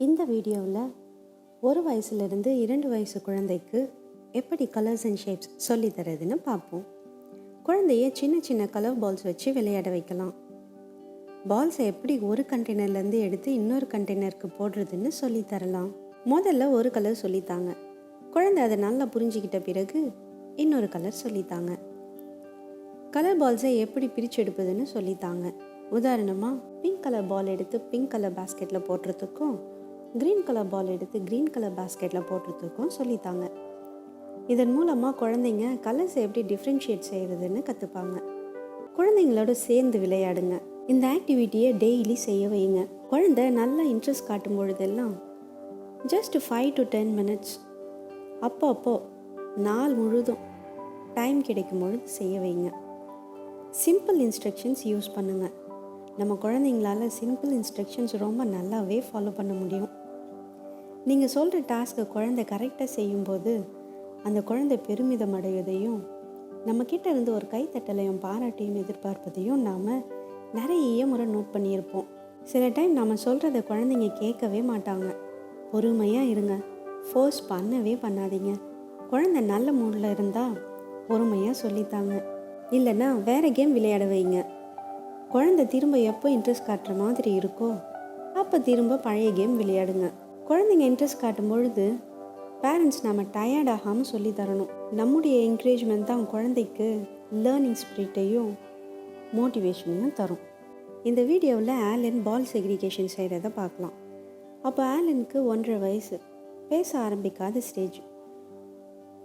இந்த வீடியோவில் 1 வயசுலேருந்து 2 வயசு குழந்தைக்கு எப்படி கலர்ஸ் அண்ட் ஷேப்ஸ் சொல்லி தரதுன்னு பார்ப்போம். குழந்தைய சின்ன சின்ன கலர் பால்ஸ் வச்சு விளையாட வைக்கலாம். பால்ஸை எப்படி ஒரு கண்டெய்னர்லேருந்து எடுத்து இன்னொரு கண்டெய்னருக்கு போடுறதுன்னு சொல்லி தரலாம். முதல்ல ஒரு கலர் சொல்லித்தாங்க. குழந்தை அதை நல்லா புரிஞ்சுக்கிட்ட பிறகு இன்னொரு கலர் சொல்லித்தாங்க. கலர் பால்ஸை எப்படி பிரித்து எடுப்பதுன்னு சொல்லித்தாங்க. உதாரணமாக பிங்க் கலர் பால் எடுத்து பிங்க் கலர் பேஸ்கெட்டில் போடுறதுக்கும் க்ரீன் கலர் பால் எடுத்து க்ரீன் கலர் பேஸ்கெட்டில் போடுறதுக்கும் சொல்லித்தாங்க. இதன் மூலமாக குழந்தைங்க கலர்ஸை எப்படி டிஃப்ரென்ஷியேட் செய்கிறதுன்னு கற்றுப்பாங்க. குழந்தைங்களோட சேர்ந்து விளையாடுங்க. இந்த ஆக்டிவிட்டியை டெய்லி செய்ய வைங்க. குழந்தை நல்லா இன்ட்ரெஸ்ட் காட்டும் பொழுதெல்லாம் ஜஸ்ட் 5 to 10 minutes அப்போ நாள் முழுதும் டைம் கிடைக்கும் பொழுது செய்ய வைங்க. சிம்பிள் இன்ஸ்ட்ரக்ஷன்ஸ் யூஸ் பண்ணுங்கள். நம்ம குழந்தைங்களால சிம்பிள் இன்ஸ்ட்ரக்ஷன்ஸ் ரொம்ப நல்லாவே ஃபாலோ பண்ண முடியும். நீங்கள் சொல்கிற டாஸ்க்கை குழந்தை கரெக்டாக செய்யும்போது அந்த குழந்தை பெருமிதம் அடைவதையும் நம்மக்கிட்ட இருந்து ஒரு கைத்தட்டலையும் பாராட்டியும் எதிர்பார்ப்பதையும் நாம் நிறைய முறை நோட் பண்ணியிருப்போம். சில டைம் நம்ம சொல்கிறத குழந்தைங்க கேட்கவே மாட்டாங்க. பொறுமையாக இருங்க. ஃபோர்ஸ் பண்ணவே பண்ணாதீங்க. குழந்தை நல்ல மூடில் இருந்தால் பொறுமையாக சொல்லித்தாங்க. இல்லைன்னா வேறு கேம் விளையாட வைங்க. குழந்தை திரும்ப எப்போ இன்ட்ரெஸ்ட் காட்டுற மாதிரி இருக்கோ அப்போ திரும்ப பழைய கேம் விளையாடுங்க. குழந்தைங்க இன்ட்ரெஸ்ட் காட்டும் பொழுது பேரண்ட்ஸ் நம்ம டயர்ட் ஆகாமல் சொல்லி தரணும். நம்முடைய என்கரேஜ்மெண்ட் தான் குழந்தைக்கு லேர்னிங் ஸ்பிரிட்டையும் மோட்டிவேஷனையும் தரும். இந்த வீடியோவில் ஆலன் பால் செக்ரிகேஷன் செய்கிறத பார்க்கலாம். அப்போ ஆலனுக்கு 1.5 வயசு, பேச ஆரம்பிக்காத ஸ்டேஜ்.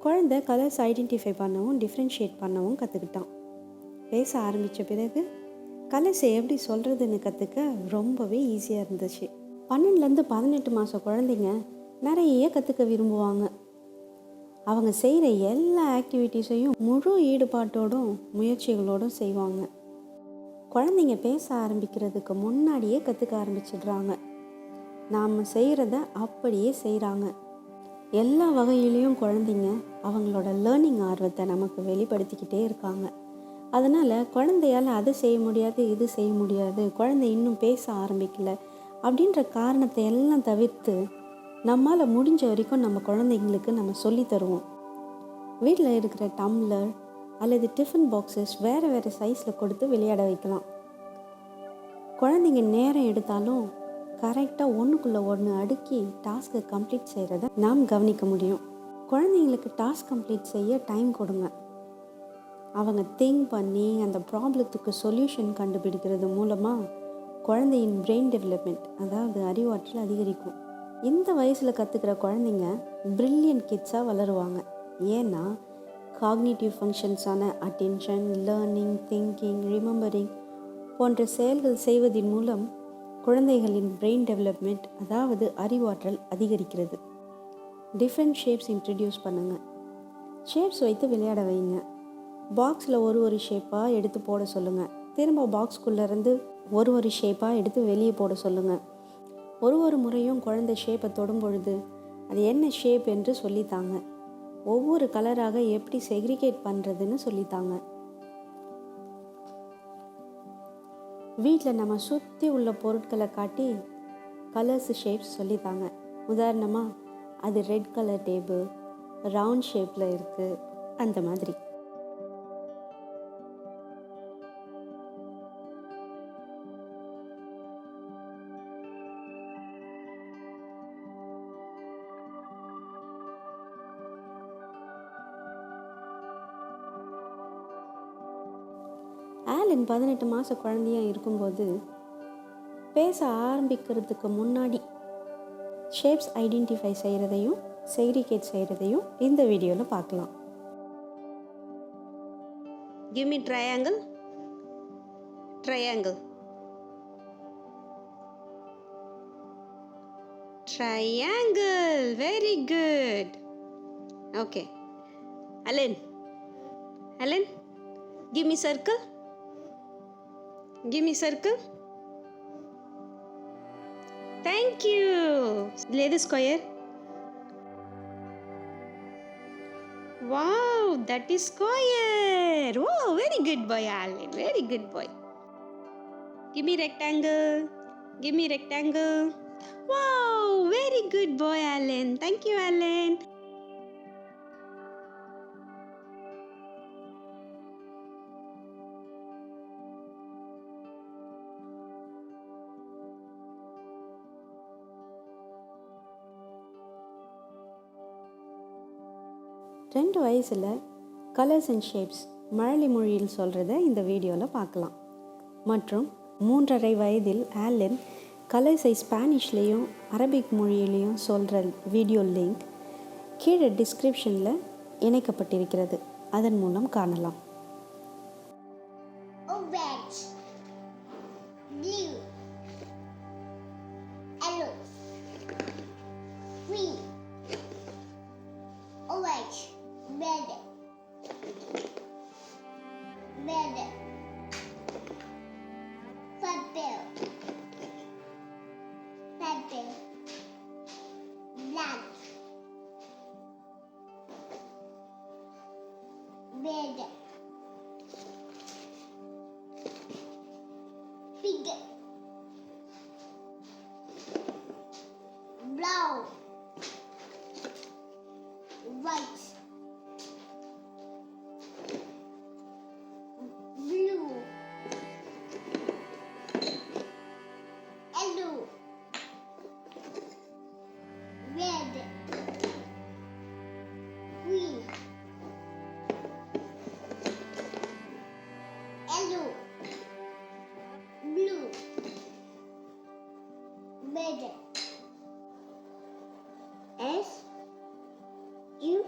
குழந்தை கலர்ஸ் ஐடென்டிஃபை பண்ணவும் டிஃப்ரென்ஷியேட் பண்ணவும் கற்றுக்கிட்டான். பேச ஆரம்பித்த பிறகு கலர்ஸை எப்படி சொல்கிறதுன்னு கற்றுக்க ரொம்பவே ஈஸியாக இருந்துச்சு. 12லேருந்து 18 மாத குழந்தைங்க நிறைய கற்றுக்க விரும்புவாங்க. அவங்க செய்கிற எல்லா ஆக்டிவிட்டீஸையும் முழு ஈடுபாட்டோடும் முயற்சிகளோடும் செய்வாங்க. குழந்தைங்க பேச ஆரம்பிக்கிறதுக்கு முன்னாடியே கற்றுக்க ஆரம்பிச்சிடுறாங்க. நாம் செய்கிறத அப்படியே செய்கிறாங்க. எல்லா வகையிலையும் குழந்தைங்க அவங்களோட லேர்னிங் ஆர்வத்தை நமக்கு வெளிப்படுத்திக்கிட்டே இருக்காங்க. அதனால் குழந்தையால் அதை செய்ய முடியாது, இது செய்ய முடியாது, குழந்தை இன்னும் பேச ஆரம்பிக்கல அப்படின்ற காரணத்தை எல்லாம் தவிர்த்து நம்மால் முடிஞ்ச வரைக்கும் நம்ம குழந்தைங்களுக்கு நம்ம சொல்லி தருவோம். வீட்டில் இருக்கிற டம்ளர் அல்லது டிஃபன் பாக்ஸஸ் வேறு சைஸில் கொடுத்து விளையாட வைக்கலாம். குழந்தைங்க நேரம் எடுத்தாலும் கரெக்டாக ஒன்றுக்குள்ளே ஒன்று அடுக்கி டாஸ்க்கை கம்ப்ளீட் செய்கிறத நாம் கவனிக்க முடியும். குழந்தைங்களுக்கு டாஸ்க் கம்ப்ளீட் செய்ய டைம் கொடுங்க. அவங்க திங்க் பண்ணி அந்த ப்ராப்ளத்துக்கு சொல்யூஷன் கண்டுபிடிக்கிறது மூலமாக குழந்தையின் பிரெயின் டெவலப்மெண்ட், அதாவது அறிவாற்றல் அதிகரிக்கும். இந்த வயசில் கற்றுக்கிற குழந்தைங்க பிரில்லியன்ட் கிட்ஸாக வளருவாங்க. ஏன்னா காக்னிட்டிவ் ஃபங்க்ஷன்ஸான அட்டென்ஷன், லேர்னிங், திங்கிங், ரிமெம்பரிங் போன்ற செயல்கள் செய்வதன் மூலம் குழந்தைகளின் பிரெயின் டெவலப்மெண்ட், அதாவது அறிவாற்றல் அதிகரிக்கிறது. டிஃப்ரெண்ட் ஷேப்ஸ் இன்ட்ரடியூஸ் பண்ணுங்கள். ஷேப்ஸ் வைத்து விளையாட வைங்க. பாக்ஸில் ஒரு ஷேப்பாக எடுத்து போட சொல்லுங்கள். திரும்ப பாக்ஸ்குள்ளேருந்து ஒரு ஷேப்பாக எடுத்து வெளியே போட சொல்லுங்கள். ஒரு முறையும் குழந்தை ஷேப்பை தொடும் பொழுது அது என்ன ஷேப் என்று சொல்லித்தாங்க. ஒவ்வொரு கலராக எப்படி செக்ரிகேட் பண்ணுறதுன்னு சொல்லித்தாங்க. வீட்டில் நம்ம சுற்றி உள்ள பொருட்களை காட்டி கலர்ஸ் ஷேப்ஸ் சொல்லித்தாங்க. உதாரணமாக அது ரெட் கலர் டேபிள் ரவுண்ட் ஷேப்பில் இருக்குது, அந்த மாதிரி. ஆலன் 18 மாத குழந்தையாக இருக்கும்போது பேச ஆரம்பிக்கிறதுக்கு முன்னாடி ஷேப்ஸ் ஐடென்டிஃபை செய்கிறதையும் செக்ரிகேட் செய்கிறதையும் இந்த வீடியோவில் பார்க்கலாம். Give me triangle. Triangle. Triangle. Very good. Okay. Alan. Give me circle. Give me circle. Thank you. Lay the square. Wow, that is square. Wow, very good boy, Alan. Very good boy. Give me rectangle. Give me rectangle. Wow, very good boy, Alan. Thank you, Alan. ரெண்டு வயசில் colours and shapes மழலை மொழியில் சொல்கிறத இந்த வீடியோவில் பார்க்கலாம். மற்றும் 3.5 வயதில் ஆலன் கலர்ஸை ஸ்பானிஷ்லேயும் அரபிக் மொழியிலையும் சொல்கிற வீடியோ லிங்க் கீழே டிஸ்கிரிப்ஷனில் இணைக்கப்பட்டிருக்கிறது. அதன் மூலம் காணலாம். Orange, blue, yellow, green, orange, red, purple, black, red, pink, brown, white, blue, yellow, red, green, yellow, blue, red, S U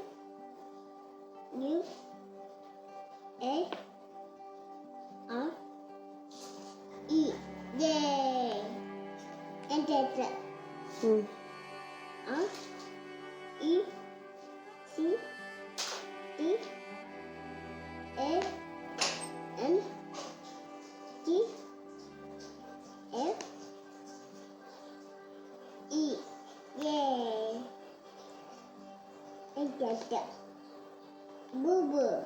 A R E. Yay! And that's it. R E C E A N T F E. Yay! And that's it. Boo boo.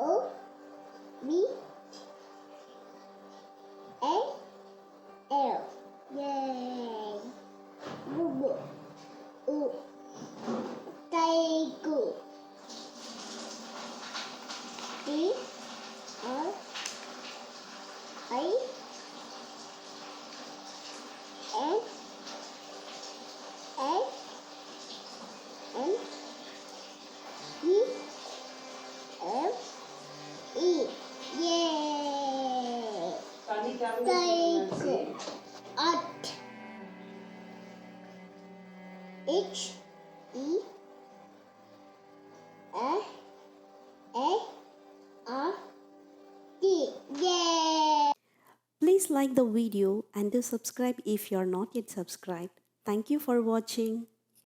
O B A L. Yay! Boo boo. O tiger. T R I N A N E F E. Yay! Tiger. Art. H E A R T. Yay! Please like the video and do subscribe if you are not yet subscribed. Thank you for watching.